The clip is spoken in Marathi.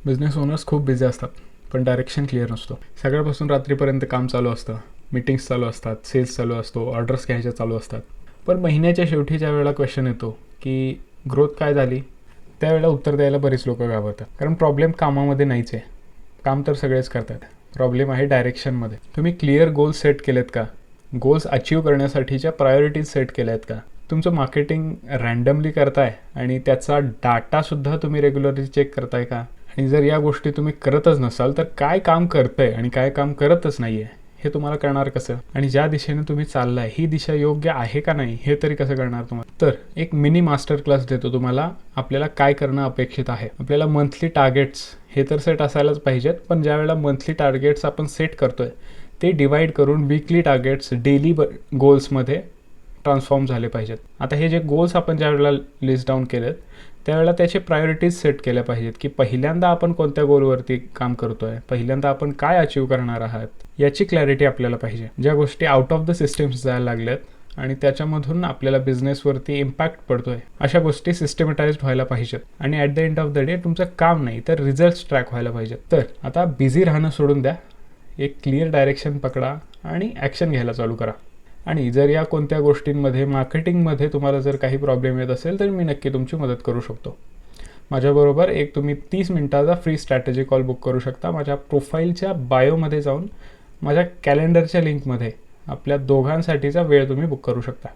बिझनेस ओनर्स खूप बिझी असतात, पण डायरेक्शन क्लिअर नसतो. सकाळपासून रात्रीपर्यंत काम चालू असतं, मीटिंग्स चालू असतात, सेल्स चालू असतो, ऑर्डर्स घ्यायच्या चालू असतात. पण महिन्याच्या शेवटी ज्या वेळेला क्वेश्चन येतो की ग्रोथ काय झाली, त्यावेळेला उत्तर द्यायला बरीच लोक घाबरतात. कारण प्रॉब्लेम कामामध्ये नाहीच आहे, काम तर सगळेच करतात. प्रॉब्लेम आहे डायरेक्शनमध्ये. तुम्ही क्लिअर गोल्स सेट केलेत का? गोल्स अचीव करण्यासाठीच्या प्रायोरिटीज सेट केल्या आहेत का? तुमचं मार्केटिंग रँडमली करताय आणि त्याचा डाटासुद्धा तुम्ही रेग्युलरली चेक करताय का? आणि जर या गोष्टी तुम्ही करतच नसाल तर काय काम करतंय आणि काय काम करतच नाही आहे हे तुम्हाला कळणार कसं? आणि ज्या दिशेने तुम्ही चाललाय ही दिशा योग्य आहे का नाही हे तरी कसं कळणार तुम्हाला? तर एक मिनी मास्टर क्लास देतो तुम्हाला, आपल्याला काय करणं अपेक्षित आहे. आपल्याला मंथली टार्गेट्स हे तर सेट असायलाच पाहिजेत, पण ज्या वेळेला मंथली टार्गेट्स आपण सेट करतोय ते डिवाइड करून वीकली टार्गेट्स डेली गोल्समध्ये ट्रान्सफॉर्म झाले पाहिजेत. आता हे जे गोल्स आपण ज्या वेळेला लिस्ट डाऊन केलेत त्यावेळेला त्याचे प्रायोरिटीज सेट केल्या पाहिजेत की पहिल्यांदा आपण कोणत्या गोलवरती काम करतोय, पहिल्यांदा आपण काय अचीव करणार आहात याची क्लॅरिटी आपल्याला पाहिजे. ज्या गोष्टी आउट ऑफ द सिस्टम्स जायला लागल्यात आणि त्याच्यामधून आपल्याला बिझनेसवरती इम्पॅक्ट पडतोय अशा गोष्टी सिस्टमॅटाइज्ड व्हायला पाहिजेत. आणि at the end of the day तुमचं काम नाही तर रिझल्ट्स ट्रॅक व्हायला पाहिजेत. तर आता बिझी राहणं सोडून द्या, एक क्लिअर डायरेक्शन पकडा आणि ॲक्शन घ्यायला चालू करा. आणि जर या कोणत्या गोष्टींमध्ये मार्केटिंगमध्ये तुम्हाला जर काही प्रॉब्लेम येत असेल तर मी नक्की तुमची मदत करू शकतो. माझ्याबरोबर एक तुम्ही 30 मिनिटाचा फ्री स्ट्रॅटेजी कॉल बुक करू शकता. माझ्या प्रोफाईलच्या बायोमध्ये जाऊन माझ्या कॅलेंडरच्या लिंकमध्ये आपल्या दोघांसाठीचा वेळ तुम्ही बुक करू शकता.